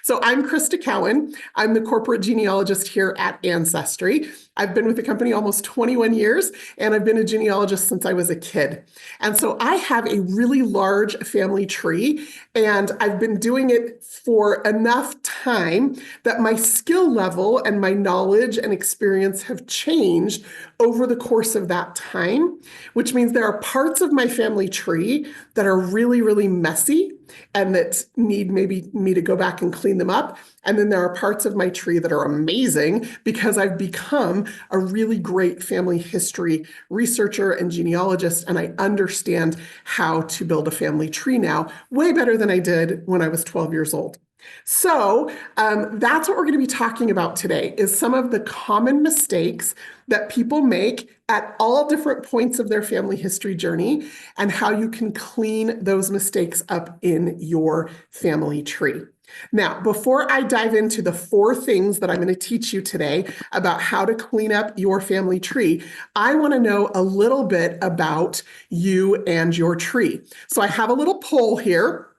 So I'm Crista Cowan. I'm the corporate genealogist here at Ancestry. I've been with the company almost 21 years, and I've been a genealogist since I was a kid. And so I have a really large family tree, and I've been doing it for enough time that my skill level and my knowledge and experience have changed over the course of that time, which means there are parts of my family tree that are really, really messy and that need maybe me to go back and clean them up. And then there are parts of my tree that are amazing because I've become a really great family history researcher and genealogist, and I understand how to build a family tree now way better than I did when I was 12 years old. So that's what we're going to be talking about today, is some of the common mistakes that people make at all different points of their family history journey and how you can clean those mistakes up in your family tree. Now, before I dive into the 4 things that I'm going to teach you today about how to clean up your family tree, I want to know a little bit about you and your tree. So I have a little poll here.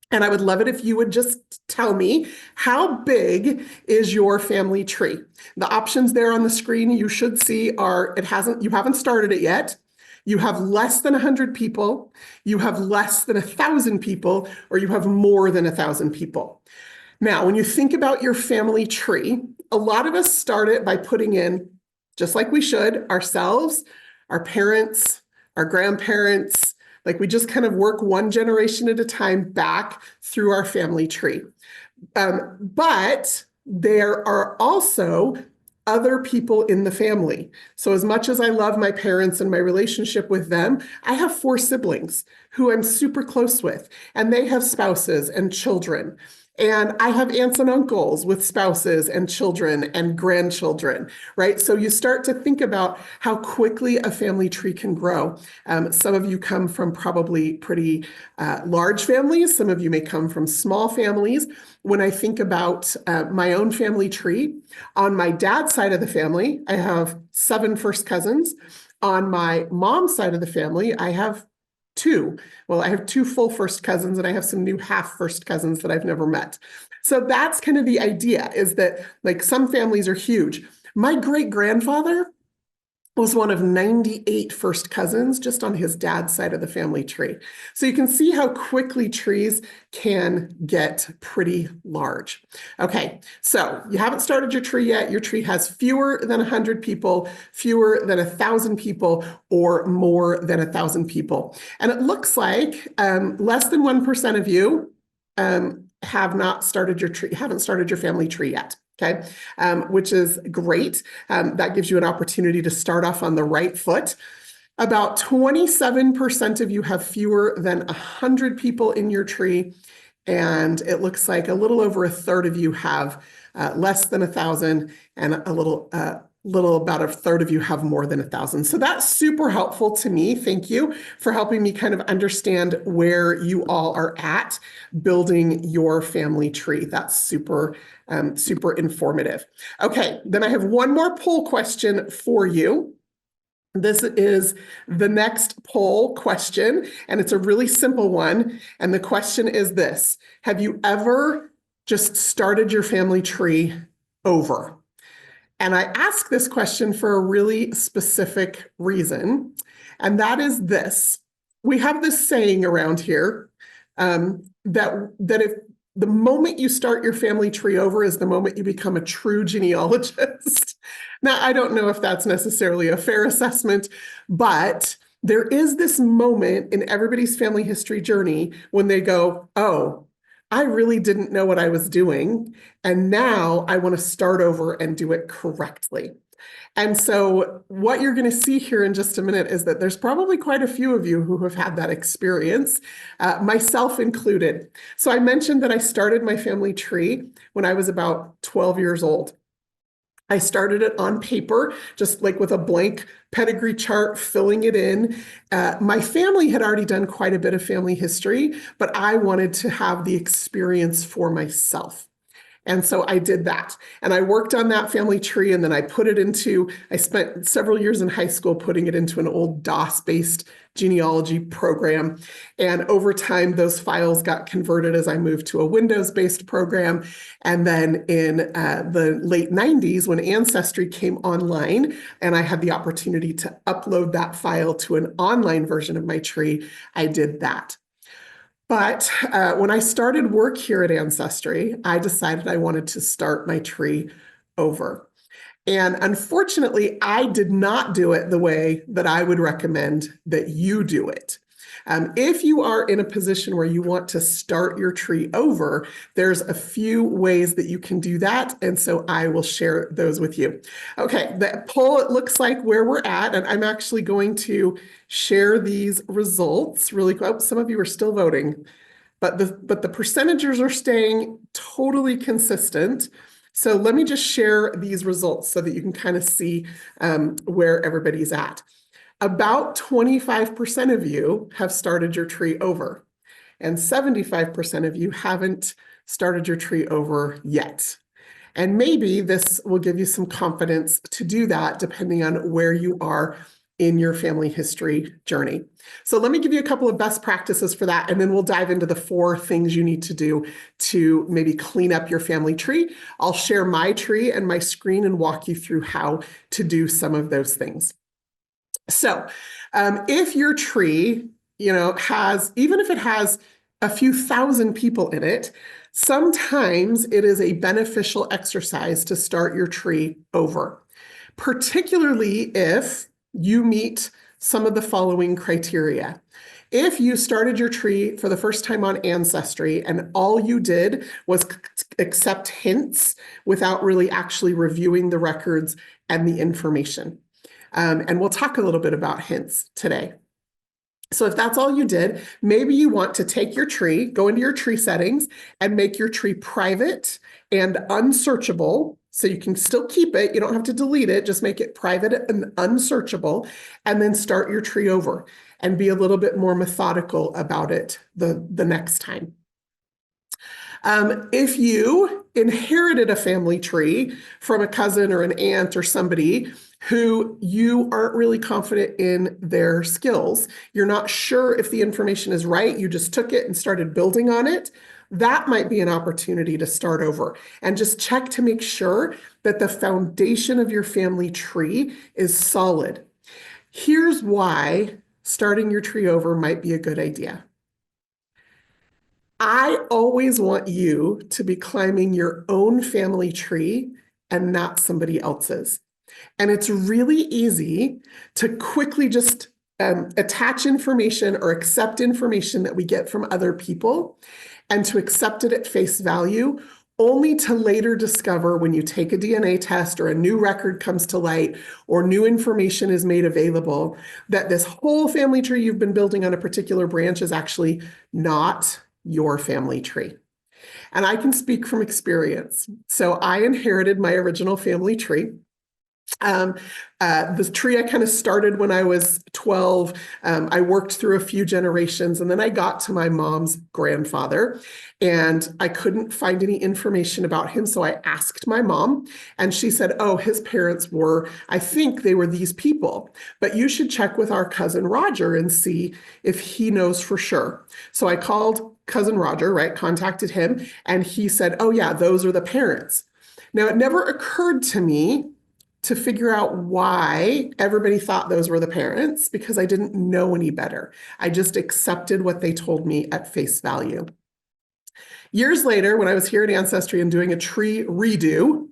And I would love it if you would just tell me, how big is your family tree? The options there on the screen you should see are, you haven't started it yet, you have less than 100 people, you have less than 1,000 people, or you have more than 1,000 people. Now, when you think about your family tree, a lot of us start it by putting in, just like we should, ourselves, our parents, our grandparents. Like, we just kind of work one generation at a time back through our family tree. But there are also other people in the family. So as much as I love my parents and my relationship with them, I have 4 siblings who I'm super close with, and they have spouses and children. And I have aunts and uncles with spouses and children and grandchildren, right? So you start to think about how quickly a family tree can grow. Some of you come from probably pretty large families. Some of you may come from small families. When I think about my own family tree, on my dad's side of the family, I have 7 first cousins. On my mom's side of the family, I have 2. Well, I have 2 full first cousins, and I have some new half first cousins that I've never met. So that's kind of the idea, is that, like, some families are huge. My great-grandfather was one of 98 first cousins just on his dad's side of the family tree. So you can see how quickly trees can get pretty large. Okay, so you haven't started your tree yet. Your tree has fewer than 100 people, fewer than 1,000 people, or more than 1,000 people. And it looks like less than 1% of you haven't started your family tree yet. Okay, which is great. That gives you an opportunity to start off on the right foot. About 27% of you have fewer than 100 people in your tree, and it looks like a little over 1/3 of you have less than 1,000, and about 1/3 of you have more than 1,000. So that's super helpful to me. Thank you for helping me kind of understand where you all are at building your family tree. That's super informative. Okay, then I have one more poll question for you. This is the next poll question, and it's a really simple one. And the question is this: have you ever just started your family tree over? And I ask this question for a really specific reason, and that is this. We have this saying around here that if the moment you start your family tree over is the moment you become a true genealogist. Now, I don't know if that's necessarily a fair assessment, but there is this moment in everybody's family history journey when they go, oh, I really didn't know what I was doing, and now I want to start over and do it correctly. And so what you're going to see here in just a minute is that there's probably quite a few of you who have had that experience, myself included. So I mentioned that I started my family tree when I was about 12 years old. I started it on paper, just like with a blank pedigree chart, filling it in. My family had already done quite a bit of family history, but I wanted to have the experience for myself. And so I did that. And I worked on that family tree, and then I spent several years in high school putting it into an old DOS-based genealogy program. And over time, those files got converted as I moved to a Windows-based program. And then in the late 90s, when Ancestry came online and I had the opportunity to upload that file to an online version of my tree, I did that. But when I started work here at Ancestry, I decided I wanted to start my tree over. And unfortunately, I did not do it the way that I would recommend that you do it. If you are in a position where you want to start your tree over, there's a few ways that you can do that. And so I will share those with you. Okay, the poll, it looks like where we're at, and I'm actually going to share these results really quick. Oh, some of you are still voting, but the percentages are staying totally consistent. So let me just share these results so that you can kind of see where everybody's at. About 25% of you have started your tree over, and 75% of you haven't started your tree over yet. And maybe this will give you some confidence to do that depending on where you are in your family history journey. So let me give you a couple of best practices for that, and then we'll dive into the 4 things you need to do to maybe clean up your family tree. I'll share my tree and my screen and walk you through how to do some of those things. So if your tree, has, even if it has a few thousand people in it, sometimes it is a beneficial exercise to start your tree over, particularly if you meet some of the following criteria. If you started your tree for the first time on Ancestry and all you did was accept hints without really actually reviewing the records and the information. And we'll talk a little bit about hints today. So if that's all you did, maybe you want to take your tree, go into your tree settings, and make your tree private and unsearchable. So you can still keep it. You don't have to delete it. Just make it private and unsearchable, and then start your tree over and be a little bit more methodical about it the next time. If you inherited a family tree from a cousin or an aunt or somebody who you aren't really confident in their skills, you're not sure if the information is right, you just took it and started building on it, that might be an opportunity to start over and just check to make sure that the foundation of your family tree is solid. Here's why starting your tree over might be a good idea. I always want you to be climbing your own family tree and not somebody else's. And it's really easy to quickly just attach information or accept information that we get from other people and to accept it at face value, only to later discover when you take a DNA test or a new record comes to light or new information is made available that this whole family tree you've been building on a particular branch is actually not your family tree. And I can speak from experience. So I inherited my original family tree. The tree I kind of started when I was 12. I worked through a few generations, and then I got to my mom's grandfather, and I couldn't find any information about him. So I asked my mom, and she said, oh, his parents were, I think they were these people, but you should check with our cousin Roger and see if he knows for sure. So I called cousin Roger, right, contacted him, and he said, oh yeah, those are the parents. Now, it never occurred to me to figure out why everybody thought those were the parents, because I didn't know any better. I just accepted what they told me at face value. Years later, when I was here at Ancestry and doing a tree redo,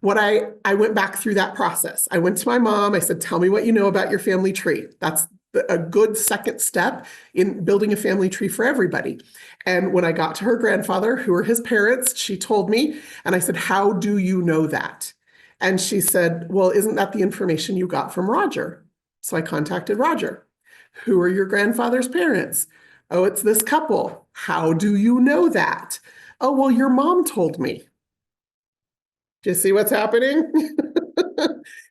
I went back through that process. I went to my mom, I said, tell me what you know about your family tree. That's a good second step in building a family tree for everybody. And when I got to her grandfather, who were his parents, she told me, and I said, how do you know that? And she said, well, isn't that the information you got from Roger? So I contacted Roger. Who are your grandfather's parents? Oh, it's this couple. How do you know that? Oh, well, your mom told me. Do you see what's happening?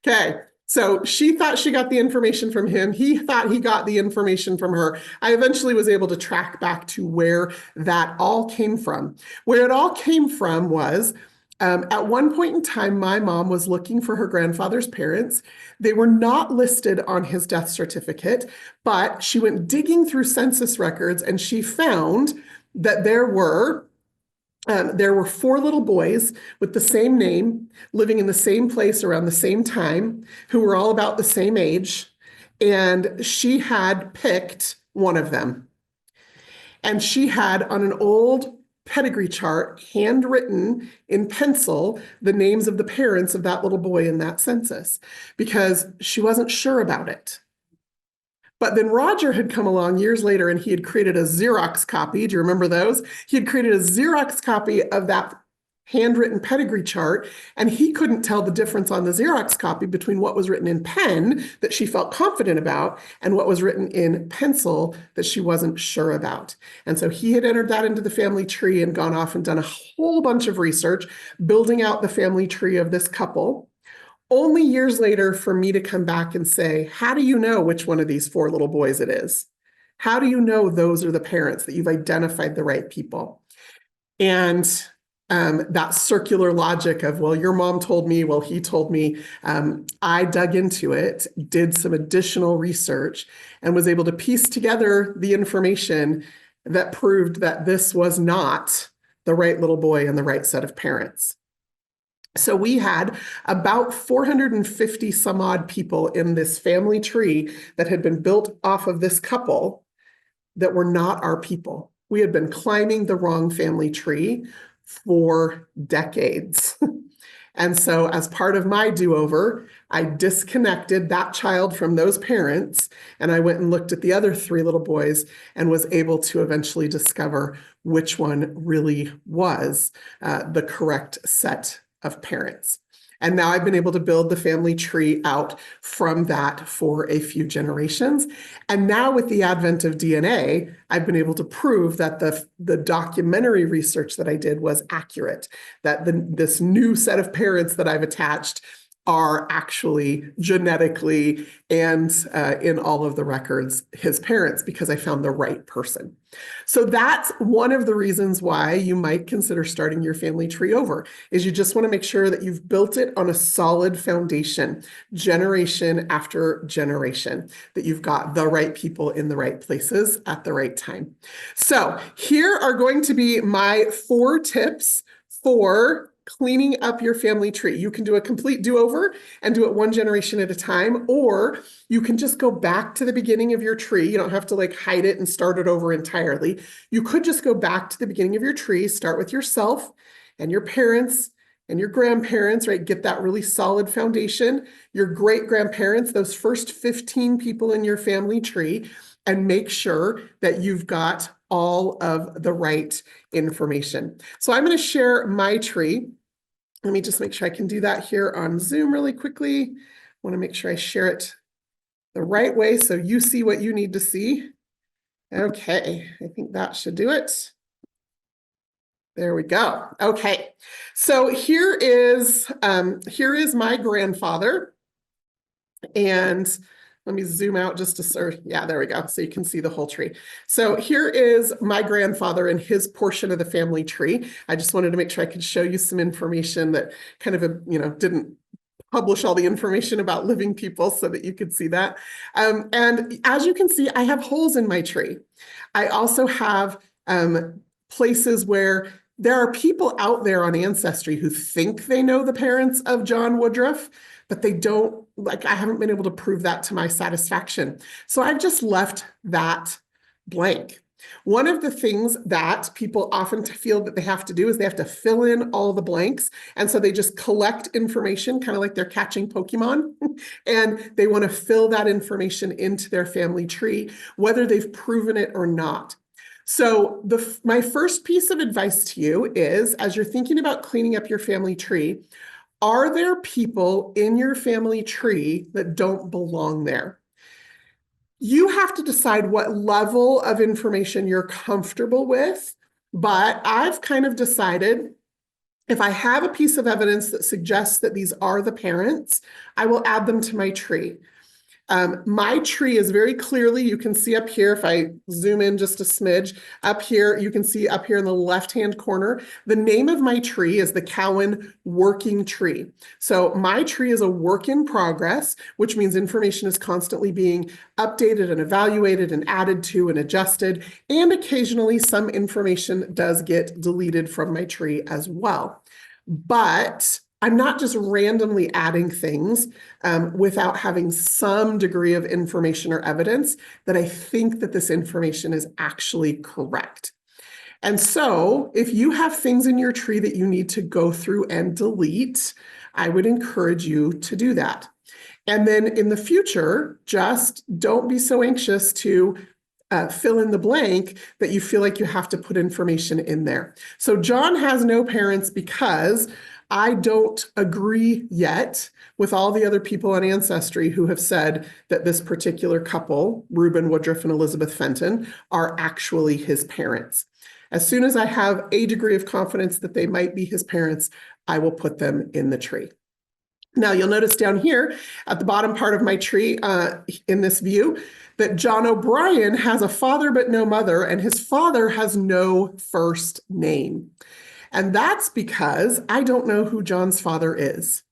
Okay, so she thought she got the information from him. He thought he got the information from her. I eventually was able to track back to where that all came from. Where it all came from was At one point in time, my mom was looking for her grandfather's parents. They were not listed on his death certificate, but she went digging through census records and she found that there were 4 little boys with the same name, living in the same place around the same time, who were all about the same age. And she had picked one of them. And she had on an old pedigree chart, handwritten in pencil, the names of the parents of that little boy in that census, because she wasn't sure about it. But then Roger had come along years later and he had created a Xerox copy. Do you remember those? He had created a Xerox copy of that handwritten pedigree chart, and he couldn't tell the difference on the Xerox copy between what was written in pen that she felt confident about and what was written in pencil that she wasn't sure about. And so he had entered that into the family tree and gone off and done a whole bunch of research, building out the family tree of this couple. Only years later for me to come back and say, how do you know which one of these 4 little boys it is? How do you know those are the parents, that you've identified the right people? And that circular logic of, well, your mom told me, well, he told me, I dug into it, did some additional research, and was able to piece together the information that proved that this was not the right little boy and the right set of parents. So we had about 450 some odd people in this family tree that had been built off of this couple that were not our people. We had been climbing the wrong family tree for decades. And so as part of my do-over, I disconnected that child from those parents, and I went and looked at the other 3 little boys and was able to eventually discover which one really was the correct set of parents. And now I've been able to build the family tree out from that for a few generations. And now with the advent of DNA, I've been able to prove that the documentary research that I did was accurate, that this new set of parents that I've attached are actually genetically and in all of the records his parents, because I found the right person. So that's one of the reasons why you might consider starting your family tree over, is you just want to make sure that you've built it on a solid foundation, generation after generation, that you've got the right people in the right places at the right time. So here are going to be my 4 tips for cleaning up your family tree. You can do a complete do-over and do it 1 generation at a time, or you can just go back to the beginning of your tree. You don't have to like hide it and start it over entirely. You could just go back to the beginning of your tree, start with yourself and your parents and your grandparents, right? Get that really solid foundation, your great-grandparents, those first 15 people in your family tree, and make sure that you've got all of the right information. So I'm going to share my tree. Let me just make sure I can do that here on Zoom really quickly. I want to make sure I share it the right way so you see what you need to see. Okay, I think that should do it. There we go. Okay, so here is my grandfather, and let me zoom out just to sort. Yeah, there we go. So you can see the whole tree. So here is my grandfather and his portion of the family tree. I just wanted to make sure I could show you some information that kind of, didn't publish all the information about living people so that you could see that. And as you can see, I have holes in my tree. I also have places where there are people out there on Ancestry who think they know the parents of John Woodruff, but they don't, I haven't been able to prove that to my satisfaction. So I've just left that blank. One of the things that people often feel that they have to do is they have to fill in all the blanks. And so they just collect information, kind of like they're catching Pokemon, and they want to fill that information into their family tree, whether they've proven it or not. So my first piece of advice to you is, as you're thinking about cleaning up your family tree, are there people in your family tree that don't belong there? You have to decide what level of information you're comfortable with, but I've kind of decided if I have a piece of evidence that suggests that these are the parents, I will add them to my tree. My tree is very clearly, you can see up here, if I zoom in just a smidge, up here, you can see up here in the left-hand corner, the name of my tree is the Cowan working tree. So my tree is a work in progress, which means information is constantly being updated and evaluated and added to and adjusted, and occasionally some information does get deleted from my tree as well. But I'm not just randomly adding things without having some degree of information or evidence that I think that this information is actually correct. And so if you have things in your tree that you need to go through and delete, I would encourage you to do that. And then in the future, just don't be so anxious to fill in the blank that you feel like you have to put information in there. So John has no parents because I don't agree yet with all the other people on Ancestry who have said that this particular couple, Reuben Woodruff and Elizabeth Fenton, are actually his parents. As soon as I have a degree of confidence that they might be his parents, I will put them in the tree. Now you'll notice down here at the bottom part of my tree in this view that John O'Brien has a father but no mother, and his father has no first name. And that's because I don't know who John's father is.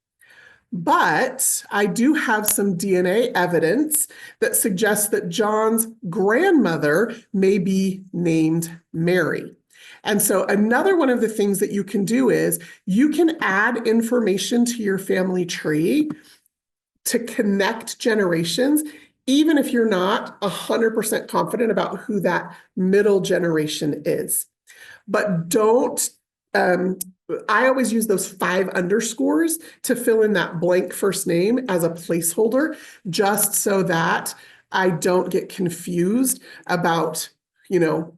But I do have some DNA evidence that suggests that John's grandmother may be named Mary. And so another one of the things that you can do is you can add information to your family tree to connect generations, even if you're not 100% confident about who that middle generation is. But don't I always use those 5 underscores to fill in that blank first name as a placeholder, just so that I don't get confused about,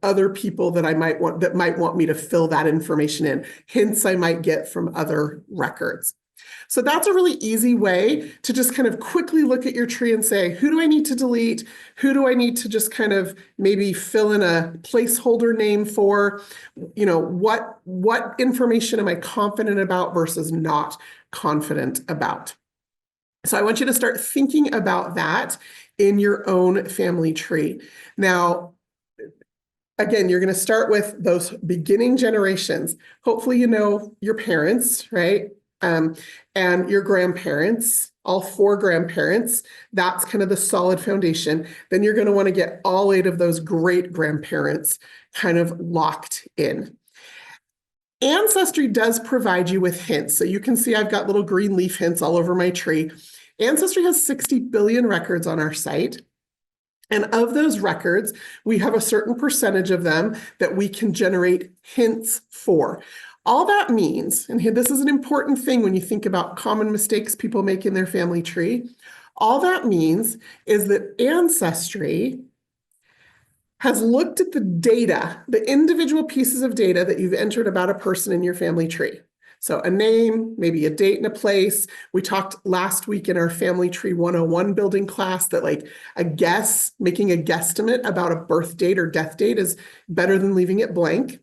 other people that might want me to fill that information in. Hints I might get from other records. So that's a really easy way to just kind of quickly look at your tree and say, who do I need to delete? Who do I need to just kind of maybe fill in a placeholder name for? What information am I confident about versus not confident about? So I want you to start thinking about that in your own family tree. Now, again, you're going to start with those beginning generations. Hopefully, you know your parents, right? And your grandparents, all 4 grandparents. That's kind of the solid foundation. Then you're going to want to get all 8 of those great grandparents kind of locked in. Ancestry does provide you with hints. So you can see I've got little green leaf hints all over my tree. Ancestry has 60 billion records on our site. And of those records, we have a certain percentage of them that we can generate hints for. All that means, and this is an important thing when you think about common mistakes people make in their family tree, all that means is that Ancestry has looked at the data, the individual pieces of data that you've entered about a person in your family tree. So a name, maybe a date and a place. We talked last week in our Family Tree 101 building class that making a guesstimate about a birth date or death date is better than leaving it blank.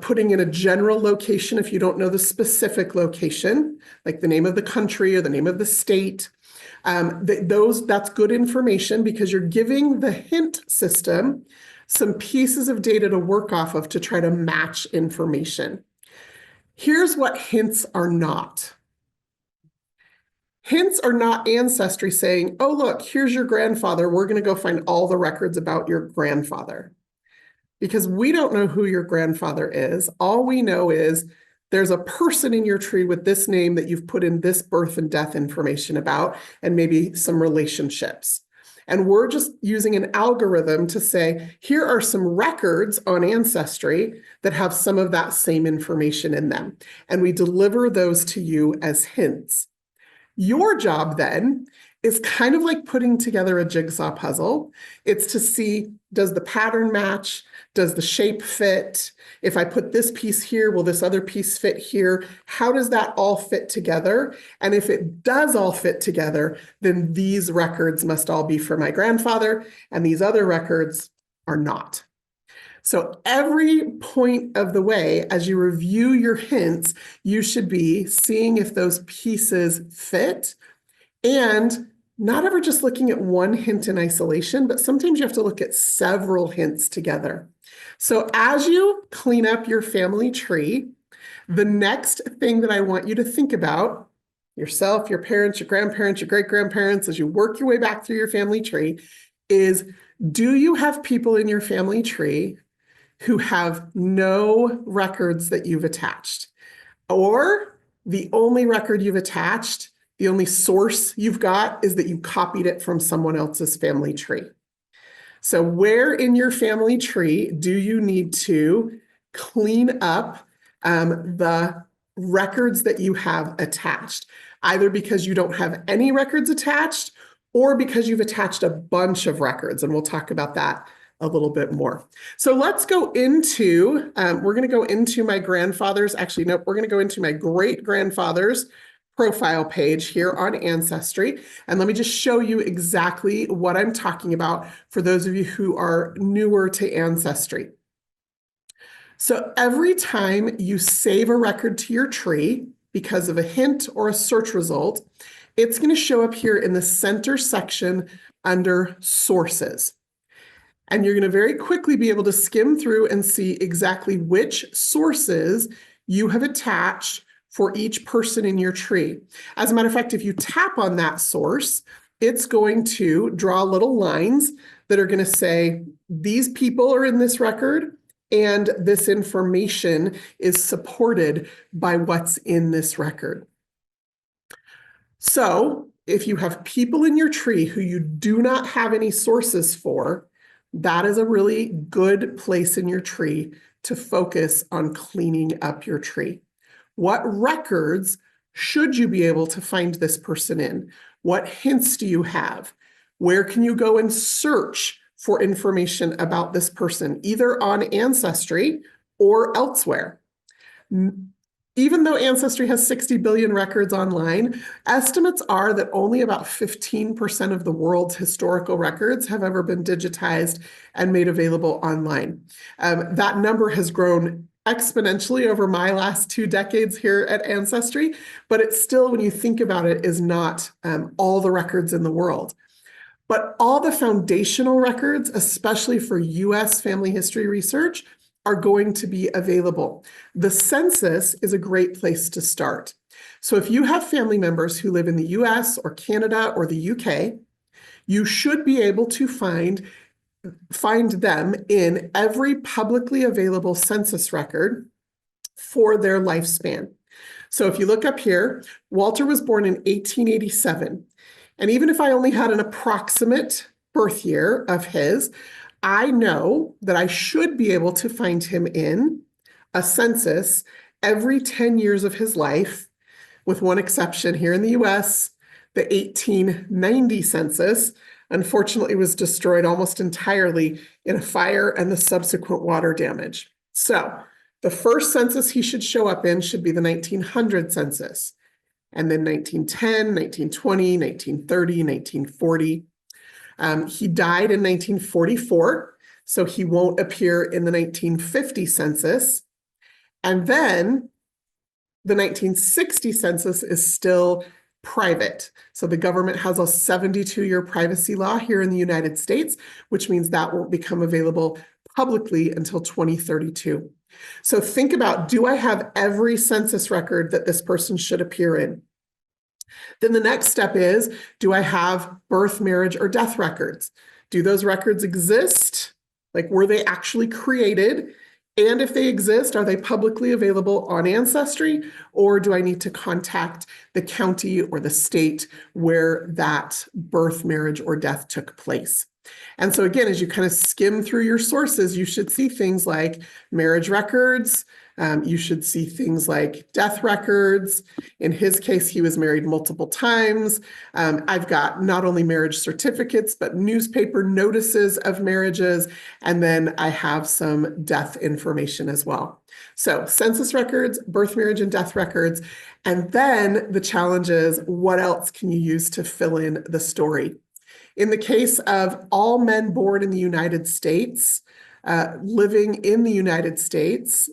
Putting in a general location if you don't know the specific location, like the name of the country or the name of the state. That's good information because you're giving the hint system some pieces of data to work off of to try to match information. Here's what hints are not. Hints are not Ancestry saying, oh, look, here's your grandfather. We're going to go find all the records about your grandfather. Because we don't know who your grandfather is. All we know is there's a person in your tree with this name that you've put in this birth and death information about, and maybe some relationships. And we're just using an algorithm to say, here are some records on Ancestry that have some of that same information in them. And we deliver those to you as hints. Your job then is kind of like putting together a jigsaw puzzle. It's to see, does the pattern match? Does the shape fit? If I put this piece here, will this other piece fit here? How does that all fit together? And if it does all fit together, then these records must all be for my grandfather, and these other records are not. So every point of the way, as you review your hints, you should be seeing if those pieces fit and not ever just looking at one hint in isolation, but sometimes you have to look at several hints together. So as you clean up your family tree, the next thing that I want you to think about, yourself, your parents, your grandparents, your great-grandparents, as you work your way back through your family tree, is do you have people in your family tree who have no records that you've attached? Or the only record you've attached, the only source you've got is that you copied it from someone else's family tree. So where in your family tree do you need to clean up the records that you have attached, either because you don't have any records attached or because you've attached a bunch of records? And we'll talk about that a little bit more. So let's go into, we're going to go into my grandfather's, actually, nope, we're going to go into my great-grandfather's profile page here on Ancestry. And let me just show you exactly what I'm talking about for those of you who are newer to Ancestry. So every time you save a record to your tree because of a hint or a search result, it's going to show up here in the center section under Sources. And you're going to very quickly be able to skim through and see exactly which sources you have attached for each person in your tree. As a matter of fact, if you tap on that source, it's going to draw little lines that are going to say, these people are in this record, and this information is supported by what's in this record. So if you have people in your tree who you do not have any sources for, that is a really good place in your tree to focus on cleaning up your tree. What records should you be able to find this person in? What hints do you have? Where can you go and search for information about this person, either on Ancestry or elsewhere? Even though Ancestry has 60 billion records online, estimates are that only about 15% of the world's historical records have ever been digitized and made available online. That number has grown exponentially over my last 2 decades here at Ancestry, but it's still, when you think about it, is not all the records in the world. But all the foundational records, especially for US family history research, are going to be available. The census is a great place to start. So if you have family members who live in the US or Canada or the UK, you should be able to find them in every publicly available census record for their lifespan. So if you look up here, Walter was born in 1887. And even if I only had an approximate birth year of his, I know that I should be able to find him in a census every 10 years of his life, with one exception here in the US. The 1890 census, unfortunately, was destroyed almost entirely in a fire and the subsequent water damage. So the first census he should show up in should be the 1900 census, and then 1910, 1920, 1930, 1940. He died in 1944, so he won't appear in the 1950 census. And then the 1960 census is still private. So the government has a 72-year privacy law here in the United States, which means that won't become available publicly until 2032. So think about, do I have every census record that this person should appear in? Then the next step is, do I have birth, marriage, or death records? Do those records exist? Like, were they actually created? And if they exist, are they publicly available on Ancestry, or do I need to contact the county or the state where that birth, marriage, or death took place? And so again, as you kind of skim through your sources, you should see things like marriage records. You should see things like death records. In his case, he was married multiple times. I've got not only marriage certificates, but newspaper notices of marriages. And then I have some death information as well. So census records, birth, marriage, and death records. And then the challenge is, what else can you use to fill in the story? In the case of all men born in the United States, living in the United States,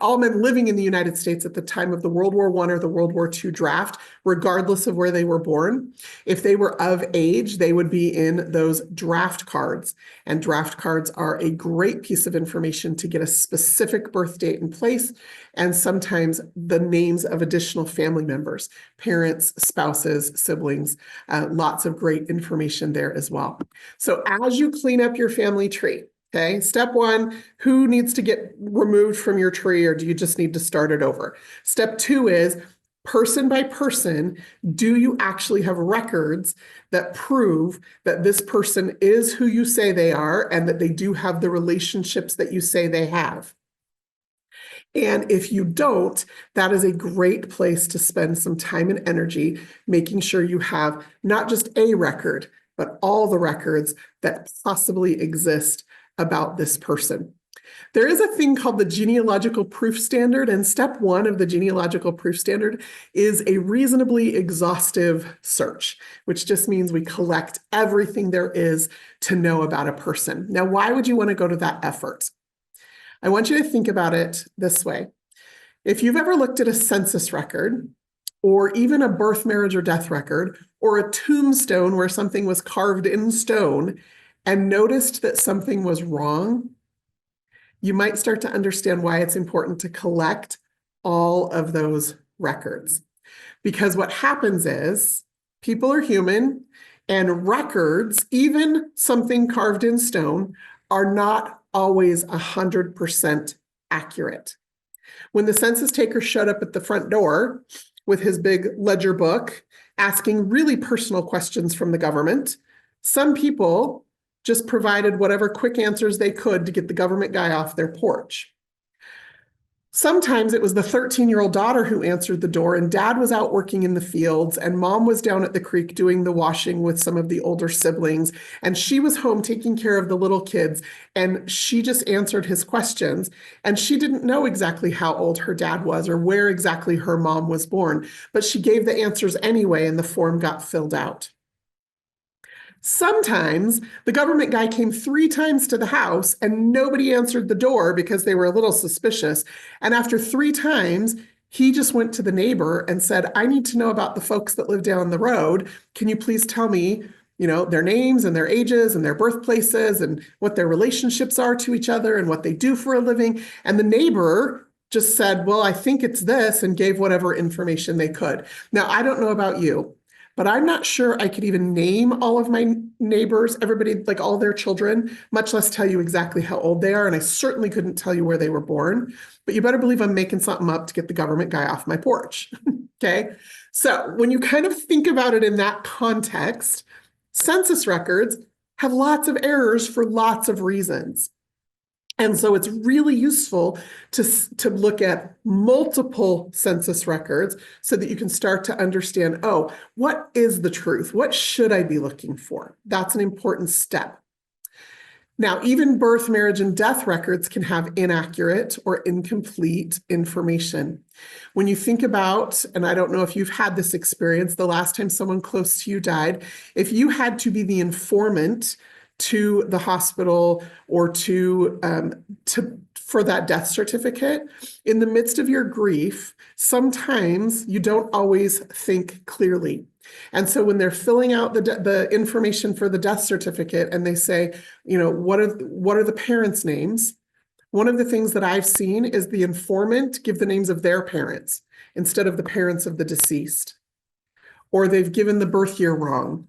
all men living in the United States at the time of the World War I or the World War II draft, regardless of where they were born. If they were of age, they would be in those draft cards. And draft cards are a great piece of information to get a specific birth date and place, and sometimes the names of additional family members, parents, spouses, siblings, lots of great information there as well. So as you clean up your family tree, okay, step one, who needs to get removed from your tree, or do you just need to start it over? Step two is person by person, do you actually have records that prove that this person is who you say they are and that they do have the relationships that you say they have? And if you don't, that is a great place to spend some time and energy making sure you have not just a record, but all the records that possibly exist about this person. There is a thing called the genealogical proof standard, and step one of the genealogical proof standard is a reasonably exhaustive search, which just means we collect everything there is to know about a person. Now, why would you want to go to that effort? I want you to think about it this way. If you've ever looked at a census record, or even a birth, marriage, or death record, or a tombstone where something was carved in stone, and noticed that something was wrong, you might start to understand why it's important to collect all of those records. Because what happens is people are human, and records, even something carved in stone, are not always 100% accurate. When the census taker showed up at the front door with his big ledger book, asking really personal questions from the government, some people just provided whatever quick answers they could to get the government guy off their porch. Sometimes it was the 13-year-old daughter who answered the door, and dad was out working in the fields, and mom was down at the creek doing the washing with some of the older siblings, and she was home taking care of the little kids, and she just answered his questions, and she didn't know exactly how old her dad was or where exactly her mom was born, but she gave the answers anyway, and the form got filled out. Sometimes the government guy came 3 times to the house and nobody answered the door because they were a little suspicious. And after 3 times, he just went to the neighbor and said, I need to know about the folks that live down the road. Can you please tell me, their names and their ages and their birthplaces and what their relationships are to each other and what they do for a living? And the neighbor just said, well, I think it's this, and gave whatever information they could. Now, I don't know about you, but I'm not sure I could even name all of my neighbors, everybody, like all their children, much less tell you exactly how old they are. And I certainly couldn't tell you where they were born, but you better believe I'm making something up to get the government guy off my porch. Okay. So when you kind of think about it in that context, census records have lots of errors for lots of reasons. And so it's really useful to look at multiple census records so that you can start to understand, oh, what is the truth? What should I be looking for? That's an important step. Now, even birth, marriage, and death records can have inaccurate or incomplete information. When you think about, and I don't know if you've had this experience, the last time someone close to you died, if you had to be the informant to the hospital or for that death certificate, in the midst of your grief, sometimes you don't always think clearly. And so when they're filling out the information for the death certificate and they say, what are the parents' names? One of the things that I've seen is the informant give the names of their parents instead of the parents of the deceased. Or they've given the birth year wrong,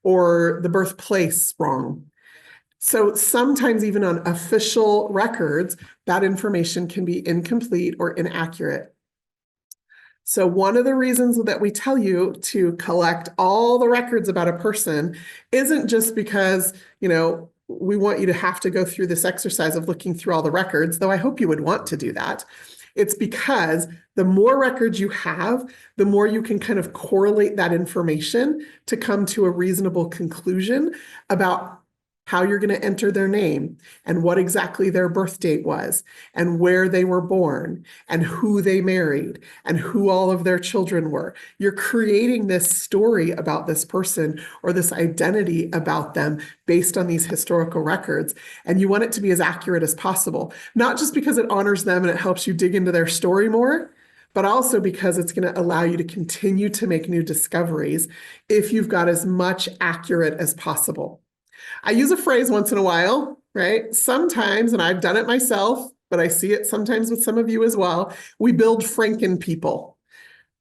or the birthplace wrong. So sometimes even on official records, that information can be incomplete or inaccurate. So one of the reasons that we tell you to collect all the records about a person isn't just because, we want you to have to go through this exercise of looking through all the records, though I hope you would want to do that. It's because the more records you have, the more you can kind of correlate that information to come to a reasonable conclusion about how you're going to enter their name and what exactly their birth date was and where they were born and who they married and who all of their children were. You're creating this story about this person or this identity about them based on these historical records. And you want it to be as accurate as possible, not just because it honors them and it helps you dig into their story more, but also because it's going to allow you to continue to make new discoveries if you've got as much accurate as possible. I use a phrase once in a while, right? Sometimes, and I've done it myself, but I see it sometimes with some of you as well, we build Franken people.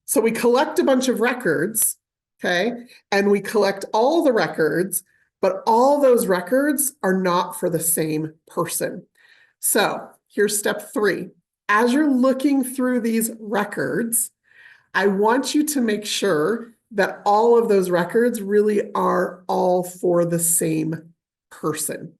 So we collect a bunch of records, okay? And we collect all the records, but all those records are not for the same person. So here's step 3. As you're looking through these records, I want you to make sure that all of those records really are all for the same person.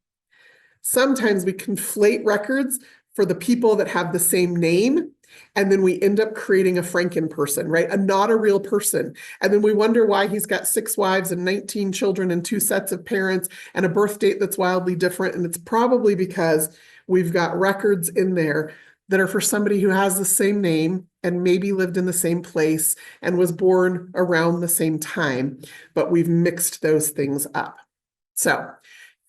Sometimes we conflate records for the people that have the same name, and then we end up creating a Franken person, right? Not a real person. And then we wonder why he's got 6 wives and 19 children and 2 sets of parents and a birth date that's wildly different. And it's probably because we've got records in there that are for somebody who has the same name and maybe lived in the same place and was born around the same time, but we've mixed those things up. So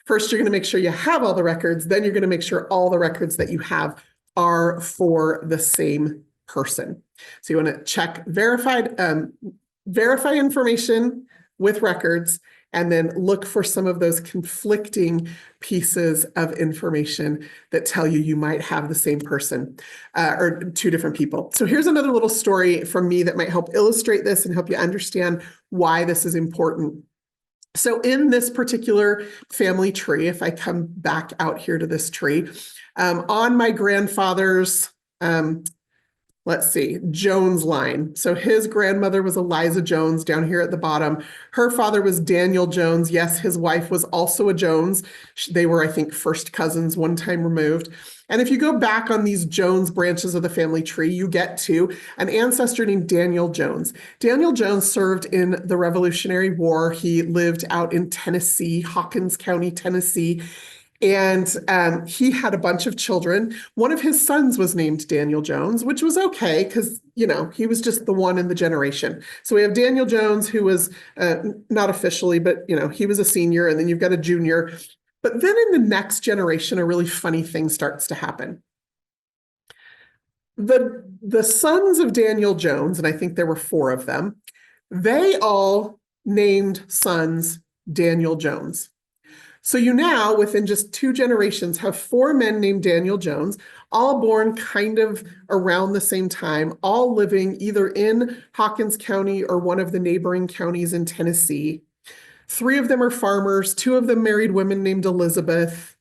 first, you're going to make sure you have all the records. Then you're going to make sure all the records that you have are for the same person. So you want to check verify information with records, and then look for some of those conflicting pieces of information that tell you you might have the same person or 2 different people. So here's another little story from me that might help illustrate this and help you understand why this is important. So in this particular family tree, if I come back out here to this tree, on my grandfather's, let's see, Jones line. So his grandmother was Eliza Jones down here at the bottom. Her father was Daniel Jones. Yes, his wife was also a Jones. They were, I think, first cousins, one time removed. And if you go back on these Jones branches of the family tree, you get to an ancestor named Daniel Jones. Daniel Jones served in the Revolutionary War. He lived out in Tennessee, Hawkins County, Tennessee. And he had a bunch of children. One of his sons was named Daniel Jones, which was okay because, you know, he was just the one in the generation. So we have Daniel Jones, who was not officially, but, you know, he was a senior, and then you've got a junior. But then in the next generation, a really funny thing starts to happen. The sons of Daniel Jones, and I think there were 4 of them, they all named sons Daniel Jones. So you now, within just 2 generations, have 4 men named Daniel Jones, all born kind of around the same time, all living either in Hawkins County or one of the neighboring counties in Tennessee. 3 of them are farmers, 2 of them married women named Elizabeth,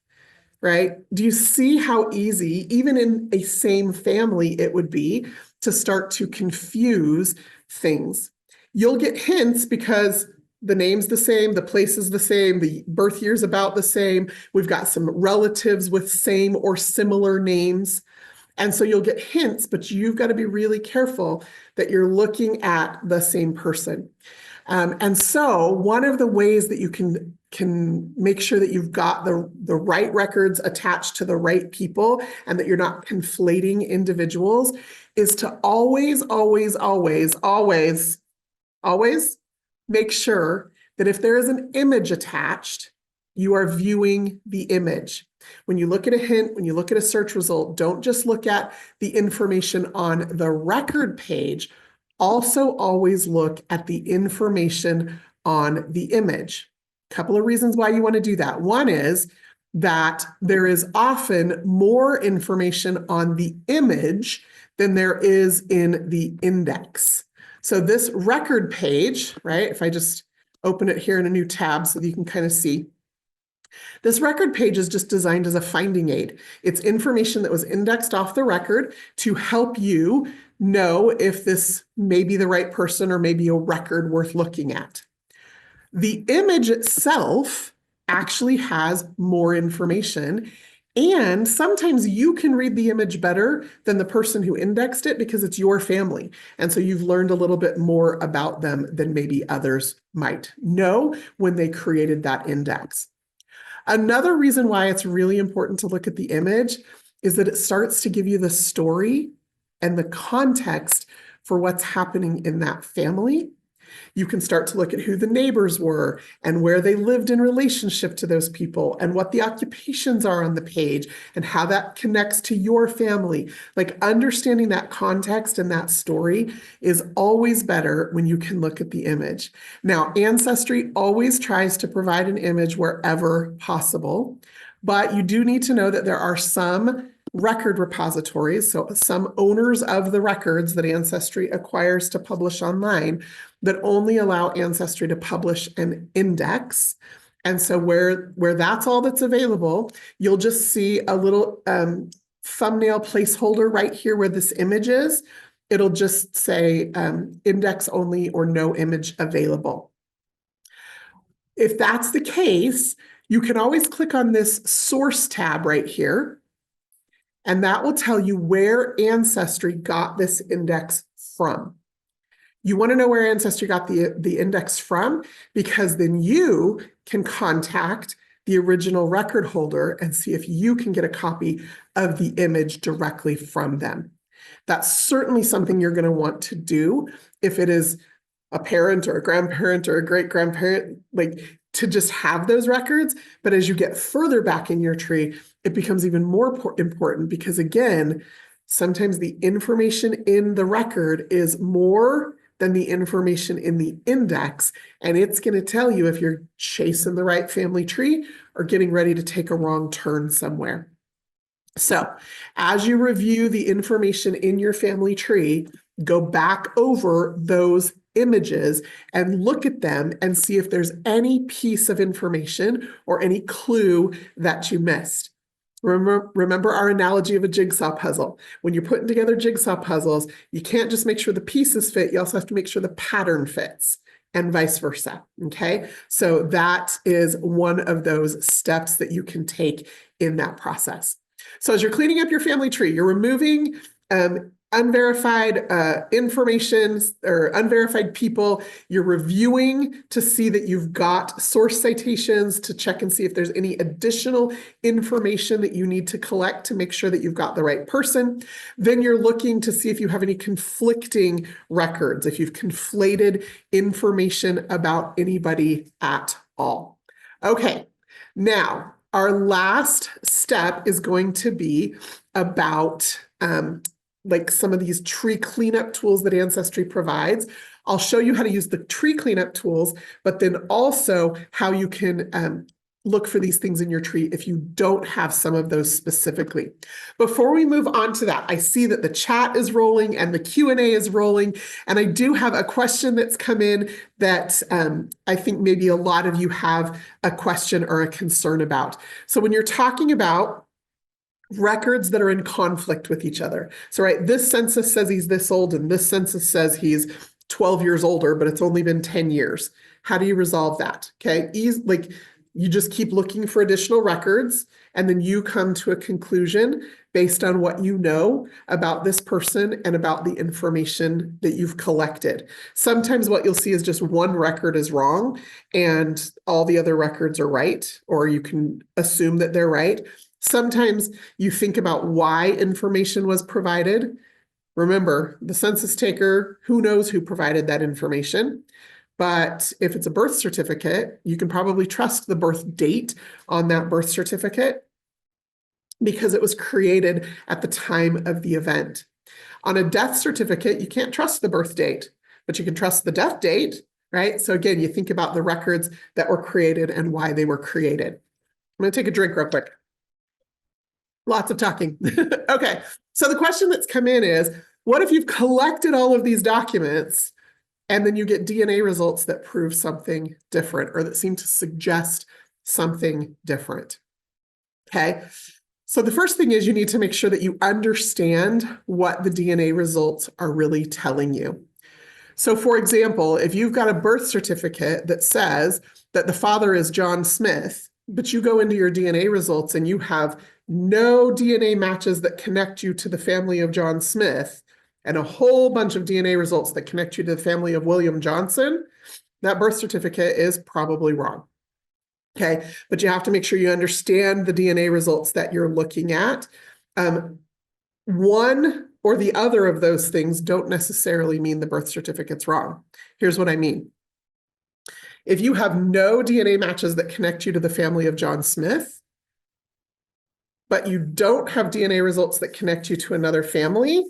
right? Do you see how easy, even in a same family, it would be to start to confuse things? You'll get hints because the name's the same, the place is the same, the birth year's about the same. We've got some relatives with same or similar names. And so you'll get hints, but you've got to be really careful that you're looking at the same person. And so one of the ways that you can make sure that you've got the right records attached to the right people and that you're not conflating individuals is to always make sure that if there is an image attached, you are viewing the image. When you look at a hint, when you look at a search result, don't just look at the information on the record page. Also always look at the information on the image. A couple of reasons why you want to do that. One is that there is often more information on the image than there is in the index. So this record page, right, if I just open it here in a new tab so that you can kind of see, this record page is just designed as a finding aid. It's information that was indexed off the record to help you know if this may be the right person or maybe a record worth looking at. The image itself actually has more information, and sometimes you can read the image better than the person who indexed it because it's your family. And so you've learned a little bit more about them than maybe others might know when they created that index. Another reason why it's really important to look at the image is that it starts to give you the story and the context for what's happening in that family. You can start to look at who the neighbors were and where they lived in relationship to those people and what the occupations are on the page and how that connects to your family. Like understanding that context and that story is always better when you can look at the image. Now, Ancestry always tries to provide an image wherever possible, but you do need to know that there are some record repositories, so some owners of the records that Ancestry acquires to publish online, that only allow Ancestry to publish an index. And so where that's all that's available, you'll just see a little thumbnail placeholder right here where this image is. It'll just say index only or no image available. If that's the case, you can always click on this source tab right here, and that will tell you where Ancestry got this index from. You want to know where Ancestry got the index from, because then you can contact the original record holder and see if you can get a copy of the image directly from them. That's certainly something you're going to want to do if it is a parent or a grandparent or a great-grandparent, like to just have those records. But as you get further back in your tree, it becomes even more important because, again, sometimes the information in the record is more than the information in the index, and it's going to tell you if you're chasing the right family tree or getting ready to take a wrong turn somewhere. So as you review the information in your family tree, go back over those images and look at them and see if there's any piece of information or any clue that you missed. Remember our analogy of a jigsaw puzzle. When you're putting together jigsaw puzzles, you can't just make sure the pieces fit, you also have to make sure the pattern fits, and vice versa, okay? So that is one of those steps that you can take in that process. So as you're cleaning up your family tree, you're removing unverified information or unverified people. You're reviewing to see that you've got source citations to check and see if there's any additional information that you need to collect to make sure that you've got the right person. Then you're looking to see if you have any conflicting records, if you've conflated information about anybody at all. Okay, now our last step is going to be about like some of these tree cleanup tools that Ancestry provides. I'll show you how to use the tree cleanup tools, but then also how you can look for these things in your tree if you don't have some of those specifically. Before we move on to that, I see that the chat is rolling and the Q&A is rolling, and I do have a question that's come in that I think maybe a lot of you have a question or a concern about. So when you're talking about records that are in conflict with each other. So, right, this census says he's this old and this census says he's 12 years older, but it's only been 10 years. How do you resolve that? Okay, like you just keep looking for additional records and then you come to a conclusion based on what you know about this person and about the information that you've collected. Sometimes what you'll see is just one record is wrong and all the other records are right, or you can assume that they're right. Sometimes you think about why information was provided. Remember, the census taker, who knows who provided that information? But if it's a birth certificate, you can probably trust the birth date on that birth certificate because it was created at the time of the event. On a death certificate, you can't trust the birth date, but you can trust the death date, right? So again, you think about the records that were created and why they were created. I'm going to take a drink real quick. Lots of talking. Okay, so the question that's come in is, what if you've collected all of these documents and then you get DNA results that prove something different or that seem to suggest something different? Okay, so the first thing is you need to make sure that you understand what the DNA results are really telling you. So for example, if you've got a birth certificate that says that the father is John Smith, but you go into your DNA results and you have no DNA matches that connect you to the family of John Smith and a whole bunch of DNA results that connect you to the family of William Johnson, that birth certificate is probably wrong. Okay, but you have to make sure you understand the DNA results that you're looking at. One or the other of those things don't necessarily mean the birth certificate's wrong. Here's what I mean. If you have no DNA matches that connect you to the family of John Smith, but you don't have DNA results that connect you to another family,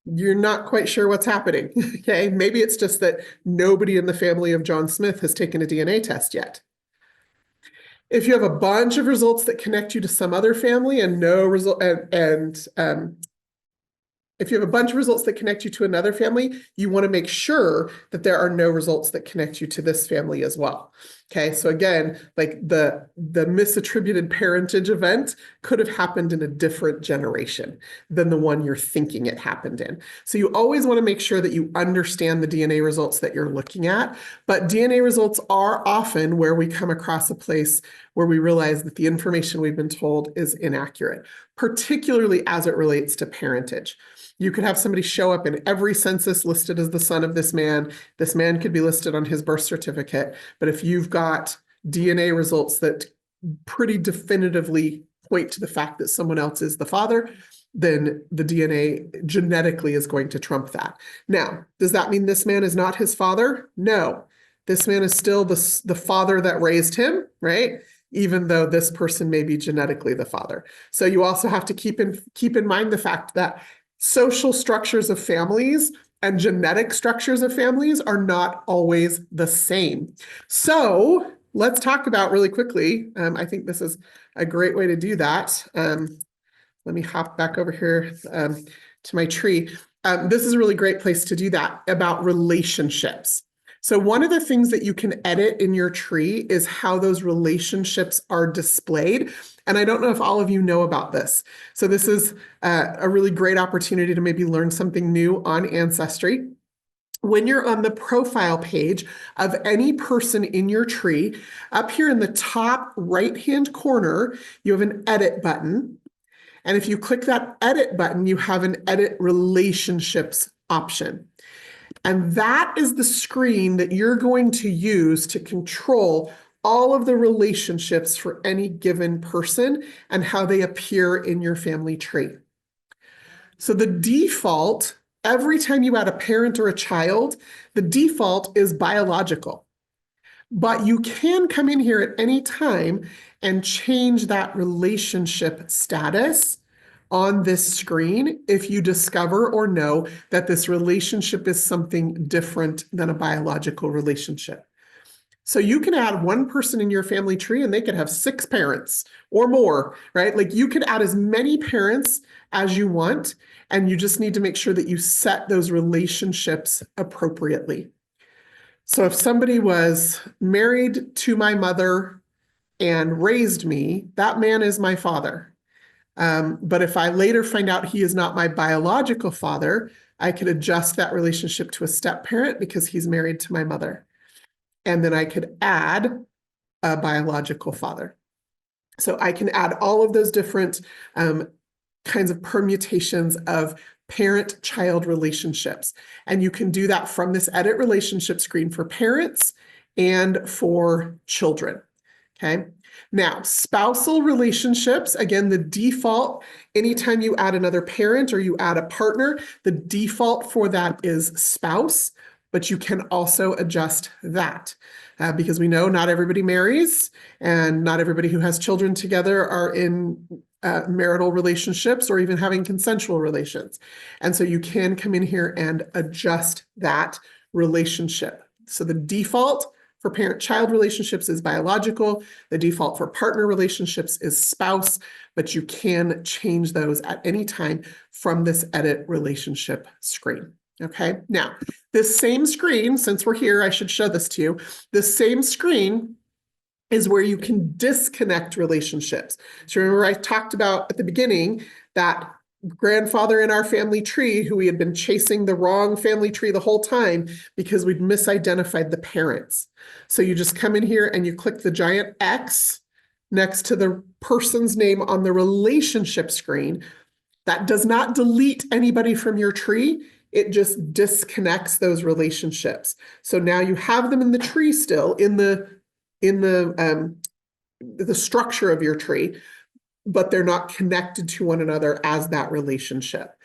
you're not quite sure what's happening. Okay, maybe it's just that nobody in the family of John Smith has taken a DNA test yet. If you have a bunch of results that connect you to some other family and no result, if you have a bunch of results that connect you to another family, you want to make sure that there are no results that connect you to this family as well. Okay, so again, like the misattributed parentage event could have happened in a different generation than the one you're thinking it happened in. So you always want to make sure that you understand the DNA results that you're looking at, but DNA results are often where we come across a place where we realize that the information we've been told is inaccurate, particularly as it relates to parentage. You could have somebody show up in every census listed as the son of this man. This man could be listed on his birth certificate. But if you've got DNA results that pretty definitively point to the fact that someone else is the father, then the DNA genetically is going to trump that. Now, does that mean this man is not his father? No. This man is still the father that raised him, right? Even though this person may be genetically the father. So you also have to keep in mind the fact that social structures of families and genetic structures of families are not always the same. So let's talk about really quickly. I think this is a great way to do that. Let me hop back over here to my tree. This is a really great place to do that, about relationships. So one of the things that you can edit in your tree is how those relationships are displayed. And I don't know if all of you know about this. So this is a really great opportunity to maybe learn something new on Ancestry. When you're on the profile page of any person in your tree, up here in the top right-hand corner, you have an edit button. And if you click that edit button, you have an edit relationships option. And that is the screen that you're going to use to control all of the relationships for any given person and how they appear in your family tree. So the default, every time you add a parent or a child, the default is biological. But you can come in here at any time and change that relationship status on this screen if you discover or know that this relationship is something different than a biological relationship. So you can add one person in your family tree and they could have 6 parents or more, right? Like you could add as many parents as you want, and you just need to make sure that you set those relationships appropriately. So if somebody was married to my mother and raised me, that man is my father. But if I later find out he is not my biological father, I could adjust that relationship to a step parent because he's married to my mother. And then I could add a biological father. So I can add all of those different kinds of permutations of parent-child relationships. And you can do that from this edit relationship screen for parents and for children. Okay. Now, spousal relationships, again, the default, anytime you add another parent or you add a partner, the default for that is spouse, but you can also adjust that because we know not everybody marries and not everybody who has children together are in marital relationships or even having consensual relations. And so you can come in here and adjust that relationship. So the default for parent-child relationships is biological. The default for partner relationships is spouse, but you can change those at any time from this edit relationship screen. Okay, now this same screen, since we're here, I should show this to you. This same screen is where you can disconnect relationships. So remember I talked about at the beginning that grandfather in our family tree who we had been chasing the wrong family tree the whole time because we'd misidentified the parents. So you just come in here and you click the giant X next to the person's name on the relationship screen. That does not delete anybody from your tree. It just disconnects those relationships. So now you have them in the tree still, in the the structure of your tree, but they're not connected to one another as that relationship.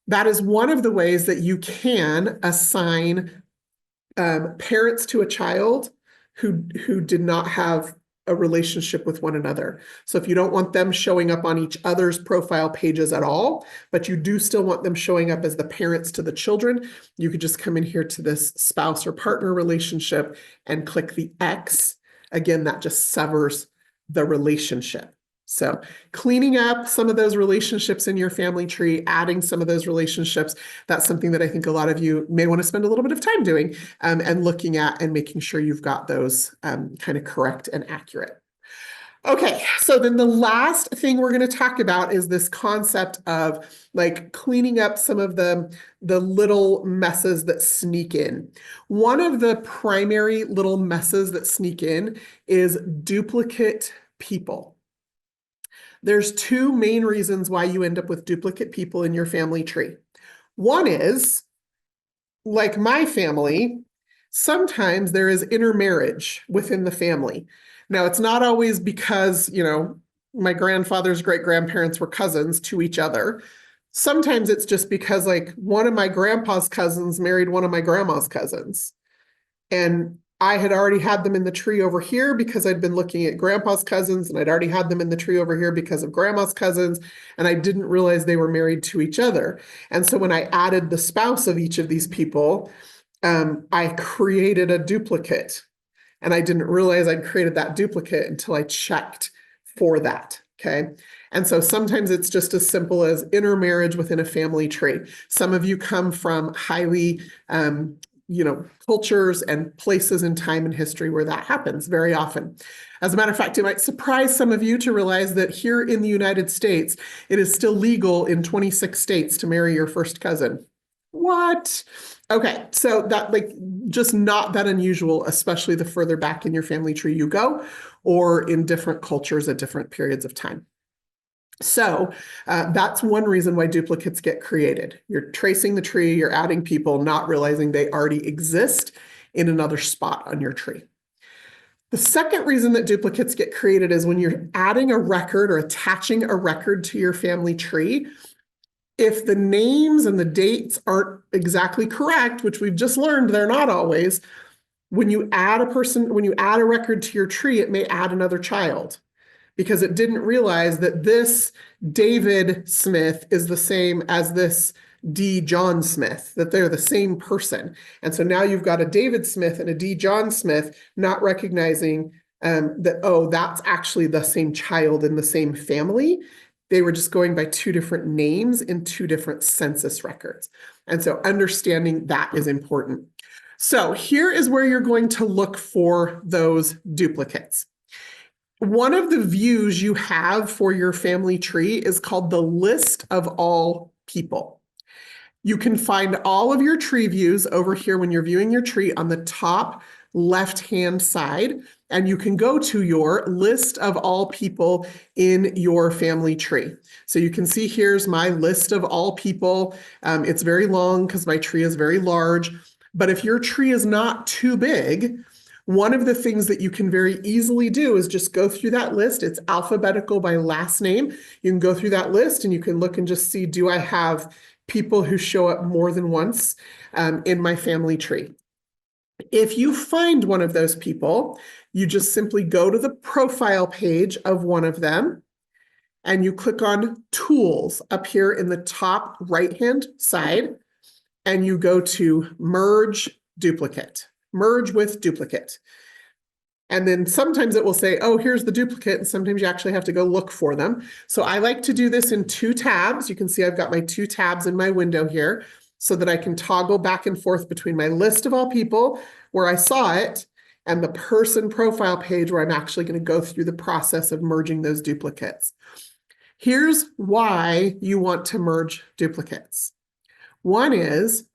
That is one of the ways that you can assign parents to a child who did not have a relationship with one another. So if you don't want them showing up on each other's profile pages at all, but you do still want them showing up as the parents to the children, you could just come in here to this spouse or partner relationship and click the X. Again, that just severs the relationship. So cleaning up some of those relationships in your family tree, adding some of those relationships, that's something that I think a lot of you may want to spend a little bit of time doing and looking at and making sure you've got those kind of correct and accurate. Okay, so then the last thing we're going to talk about is this concept of like cleaning up some of the little messes that sneak in. One of the primary little messes that sneak in is duplicate people. There's two main reasons why you end up with duplicate people in your family tree. One is, like my family, sometimes there is intermarriage within the family. Now, it's not always because, my grandfather's great-grandparents were cousins to each other. Sometimes it's just because, like, one of my grandpa's cousins married one of my grandma's cousins. And I had already had them in the tree over here because I'd been looking at grandpa's cousins, and I'd already had them in the tree over here because of grandma's cousins, and I didn't realize they were married to each other. And so when I added the spouse of each of these people, I created a duplicate, and I didn't realize I'd created that duplicate until I checked for that. Okay. And so sometimes it's just as simple as intermarriage within a family tree. Some of you come from highly cultures and places in time and history where that happens very often. As a matter of fact, it might surprise some of you to realize that here in the United States, it is still legal in 26 states to marry your first cousin. What? Okay, so that just not that unusual, especially the further back in your family tree you go, or in different cultures at different periods of time. So that's one reason why duplicates get created. You're tracing the tree, you're adding people, not realizing they already exist in another spot on your tree. The second reason that duplicates get created is when you're adding a record or attaching a record to your family tree. If the names and the dates aren't exactly correct, which we've just learned they're not always, when you add a record to your tree, it may add another child, because it didn't realize that this David Smith is the same as this D. John Smith, that they're the same person. And so now you've got a David Smith and a D. John Smith, not recognizing that, oh, that's actually the same child in the same family. They were just going by two different names in two different census records. And so understanding that is important. So here is where you're going to look for those duplicates. One of the views you have for your family tree is called the list of all people. You can find all of your tree views over here when you're viewing your tree on the top left-hand side, and you can go to your list of all people in your family tree. So you can see here's my list of all people. It's very long because my tree is very large, but if your tree is not too big, one of the things that you can very easily do is just go through that list. It's alphabetical by last name. You can go through that list and you can look and just see, do I have people who show up more than once in my family tree? If you find one of those people, you just simply go to the profile page of one of them and you click on Tools up here in the top right-hand side, and you go to Merge Duplicate. Merge with duplicate. And then sometimes it will say, oh, here's the duplicate, and sometimes you actually have to go look for them. So I like to do this in two tabs. You can see I've got my two tabs in my window here so that I can toggle back and forth between my list of all people where I saw it and the person profile page where I'm actually going to go through the process of merging those duplicates. Here's why you want to merge duplicates. One is,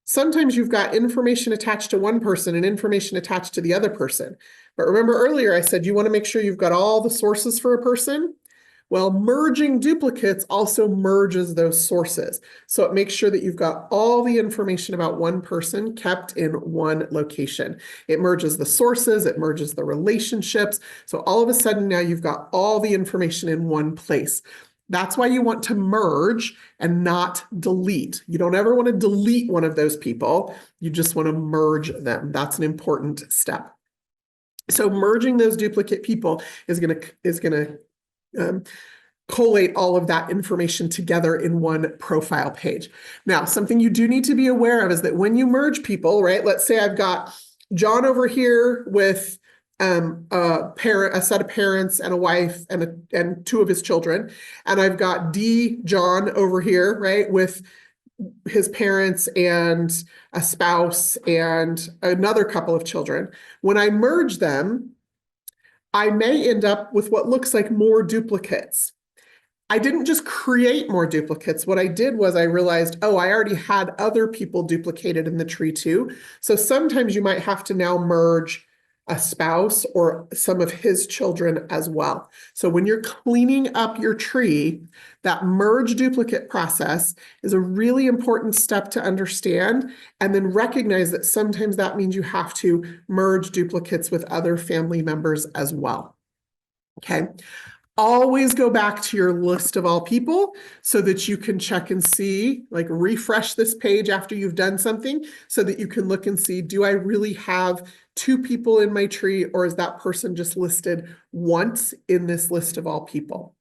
sometimes you've got information attached to one person and information attached to the other person. But remember earlier I said you want to make sure you've got all the sources for a person. Well, merging duplicates also merges those sources. So it makes sure that you've got all the information about one person kept in one location. It merges the sources, it merges the relationships. So all of a sudden now you've got all the information in one place. That's why you want to merge and not delete. You don't ever want to delete one of those people. You just want to merge them. That's an important step. So merging those duplicate people is going to collate all of that information together in one profile page. Now, something you do need to be aware of is that when you merge people, right? Let's say I've got John over here with a set of parents and a wife and two of his children, and I've got John over here, right, with his parents and a spouse and another couple of children. When I merge them, I may end up with what looks like more duplicates. I didn't just create more duplicates. What I did was I realized, oh, I already had other people duplicated in the tree too. So sometimes you might have to now merge a spouse or some of his children as well. So when you're cleaning up your tree, that merge duplicate process is a really important step to understand, and then recognize that sometimes that means you have to merge duplicates with other family members as well. Okay. Always go back to your list of all people so that you can check and see, like refresh this page after you've done something so that you can look and see, do I really have two people in my tree, or is that person just listed once in this list of all people?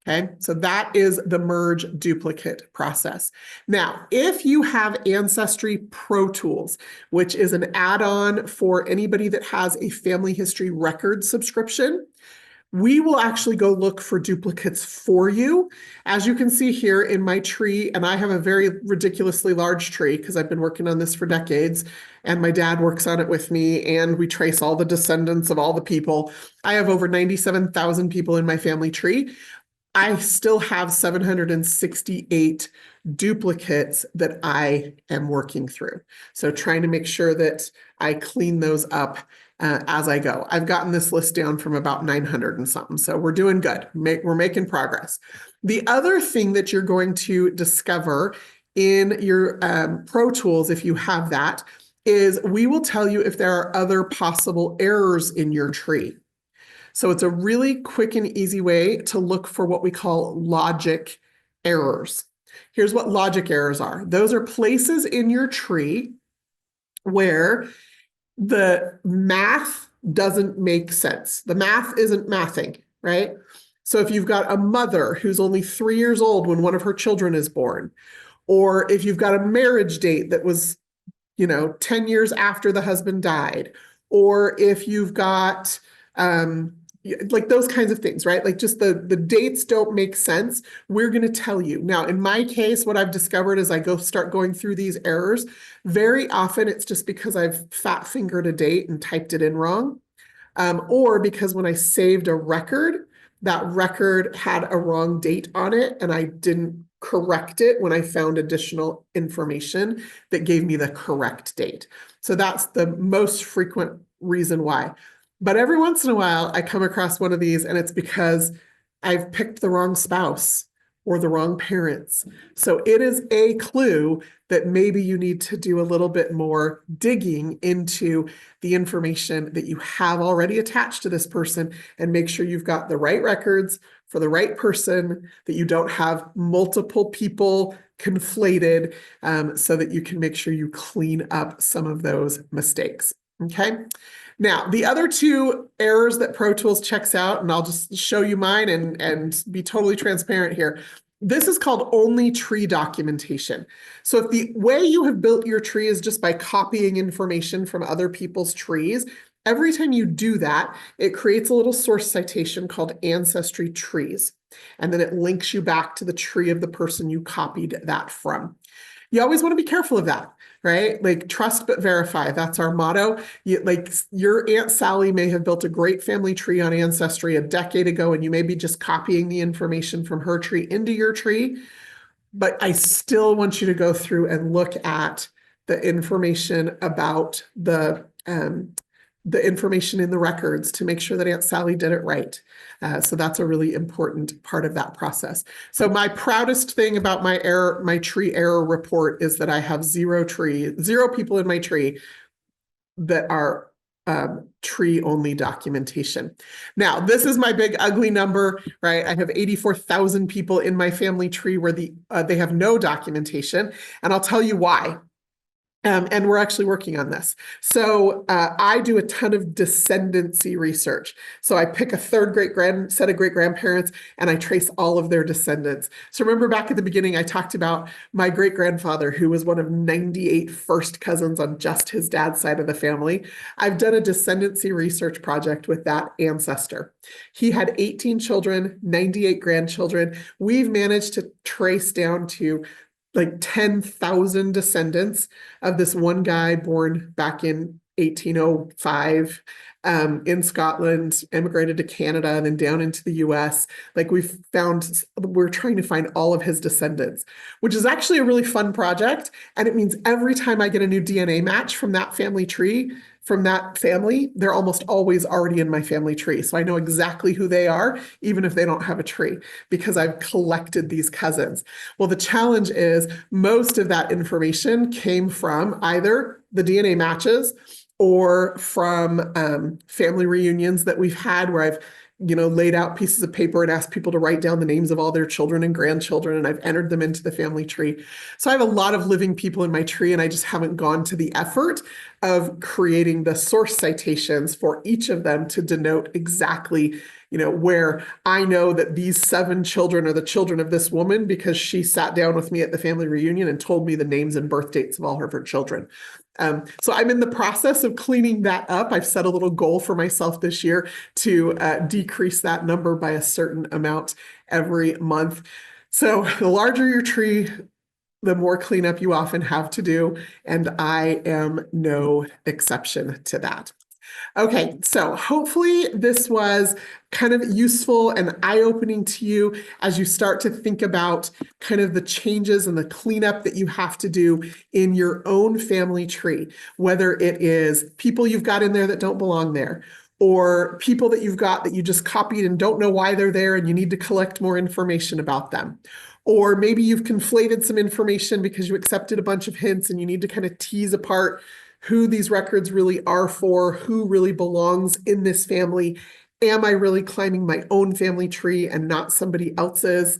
Okay, so that is the merge duplicate process. Now, if you have Ancestry Pro Tools, which is an add-on for anybody that has a family history record subscription, we will actually go look for duplicates for you. As you can see here in my tree, and I have a very ridiculously large tree because I've been working on this for decades, and my dad works on it with me, and we trace all the descendants of all the people. I have over 97,000 people in my family tree. I still have 768 duplicates that I am working through. So trying to make sure that I clean those up as I go. I've gotten this list down from about 900 and something. So we're doing good. We're making progress. The other thing that you're going to discover in your Pro Tools, if you have that, is we will tell you if there are other possible errors in your tree. So it's a really quick and easy way to look for what we call logic errors. Here's what logic errors are. Those are places in your tree where the math doesn't make sense. The math isn't mathing, right? So if you've got a mother who's only 3 years old when one of her children is born, or if you've got a marriage date that was, 10 years after the husband died, or if you've got like those kinds of things, right? Like just the dates don't make sense. We're going to tell you. Now, in my case, what I've discovered as I start going through these errors, very often it's just because I've fat fingered a date and typed it in wrong. Or because when I saved a record, that record had a wrong date on it and I didn't correct it when I found additional information that gave me the correct date. So that's the most frequent reason why. But every once in a while, I come across one of these and it's because I've picked the wrong spouse or the wrong parents. So it is a clue that maybe you need to do a little bit more digging into the information that you have already attached to this person and make sure you've got the right records for the right person, that you don't have multiple people conflated, so that you can make sure you clean up some of those mistakes. Okay. Now, the other two errors that Pro Tools checks out, and I'll just show you mine and be totally transparent here. This is called only tree documentation. So if the way you have built your tree is just by copying information from other people's trees, every time you do that, it creates a little source citation called Ancestry Trees. And then it links you back to the tree of the person you copied that from. You always want to be careful of that, right? Like trust but verify. That's our motto. Your Aunt Sally may have built a great family tree on Ancestry a decade ago, and you may be just copying the information from her tree into your tree. But I still want you to go through and look at the information about the the information in the records to make sure that Aunt Sally did it right. So that's a really important part of that process. So my proudest thing about my tree error report is that I have zero people in my tree that are tree only documentation. Now, this is my big ugly number, right? I have 84,000 people in my family tree where they have no documentation, and I'll tell you why. And we're actually working on this. So I do a ton of descendancy research. So I pick a set of great grandparents and I trace all of their descendants. So remember back at the beginning, I talked about my great grandfather, who was one of 98 first cousins on just his dad's side of the family. I've done a descendancy research project with that ancestor. He had 18 children, 98 grandchildren. We've managed to trace down to like 10,000 descendants of this one guy born back in 1805 in Scotland, immigrated to Canada, and then down into the US. Like we're trying to find all of his descendants, which is actually a really fun project. And it means every time I get a new DNA match from that family tree, from that family, they're almost always already in my family tree. So I know exactly who they are, even if they don't have a tree, because I've collected these cousins. Well, the challenge is most of that information came from either the DNA matches or from family reunions that we've had where I've laid out pieces of paper and asked people to write down the names of all their children and grandchildren, and I've entered them into the family tree. So I have a lot of living people in my tree, and I just haven't gone to the effort of creating the source citations for each of them to denote exactly, where I know that these 7 children are the children of this woman because she sat down with me at the family reunion and told me the names and birth dates of all of her children. So I'm in the process of cleaning that up. I've set a little goal for myself this year to decrease that number by a certain amount every month. So the larger your tree, the more cleanup you often have to do, and I am no exception to that. Okay, so hopefully this was kind of useful and eye-opening to you as you start to think about kind of the changes and the cleanup that you have to do in your own family tree, whether it is people you've got in there that don't belong there, or people that you've got that you just copied and don't know why they're there and you need to collect more information about them. Or maybe you've conflated some information because you accepted a bunch of hints and you need to kind of tease apart who these records really are for, who really belongs in this family. Am I really climbing my own family tree and not somebody else's?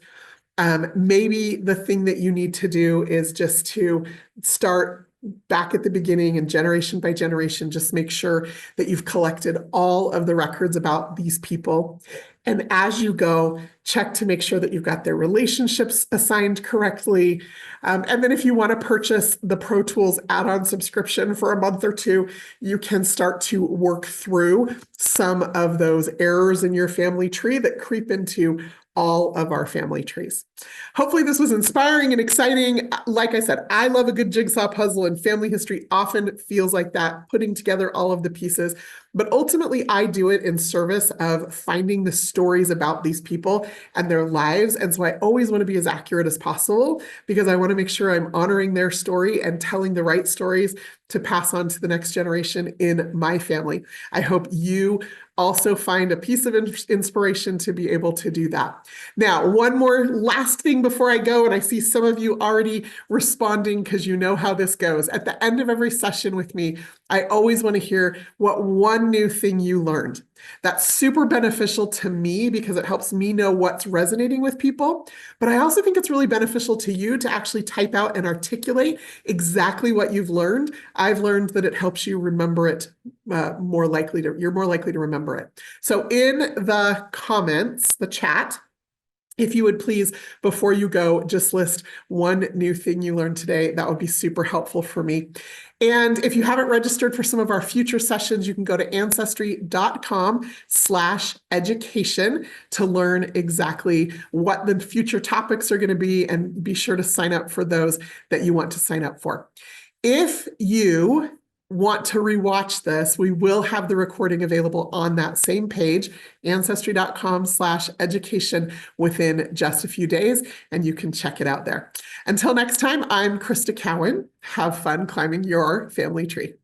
Maybe the thing that you need to do is just to start back at the beginning and generation by generation, just make sure that you've collected all of the records about these people. And as you go, check to make sure that you've got their relationships assigned correctly. And then if you want to purchase the Pro Tools add-on subscription for a month or two, you can start to work through some of those errors in your family tree that creep into all of our family trees. Hopefully this was inspiring and exciting. Like I said, I love a good jigsaw puzzle, and family history often feels like that, putting together all of the pieces. But ultimately, I do it in service of finding the stories about these people and their lives. And so I always want to be as accurate as possible because I want to make sure I'm honoring their story and telling the right stories to pass on to the next generation in my family. I hope you also find a piece of inspiration to be able to do that. Now, one more last thing before I go, and I see some of you already responding because you know how this goes. At the end of every session with me, I always want to hear what one new thing you learned. That's super beneficial to me because it helps me know what's resonating with people. But I also think it's really beneficial to you to actually type out and articulate exactly what you've learned. I've learned that it helps you remember it you're more likely to remember it. So in the comments, the chat, if you would please, before you go, just list one new thing you learned today. That would be super helpful for me. And if you haven't registered for some of our future sessions, you can go to ancestry.com/education to learn exactly what the future topics are going to be, and be sure to sign up for those that you want to sign up for. If you want to rewatch this, we will have the recording available on that same page, ancestry.com/education, within just a few days, and you can check it out there. Until next time, I'm Crista Cowan. Have fun climbing your family tree.